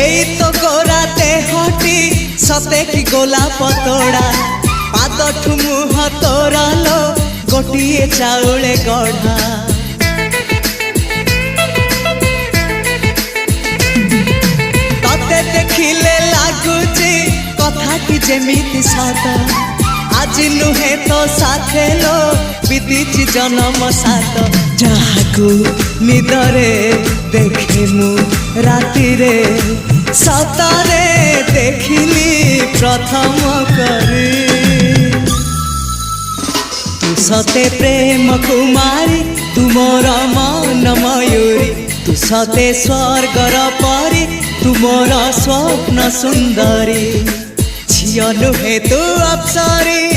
एई तो गोरा देहटी सते कि गोलाप तोड़ा पाद मुह तोरा लो गोटिए चाउले गढ़ा तते देखिले लागुची कथाटी जेमिति सत आज नुहे तो साथे लो बीतीची जन्म सात जहाकू निदरे देखे मु राति रे सतरे देखिली प्रथम करी तू सते प्रेम कुमारी तू मोर मन मयूरी तू सते स्वर्गर परी तू मोर स्वप्न सुंदरी झियो नुहे तू अप्सरी।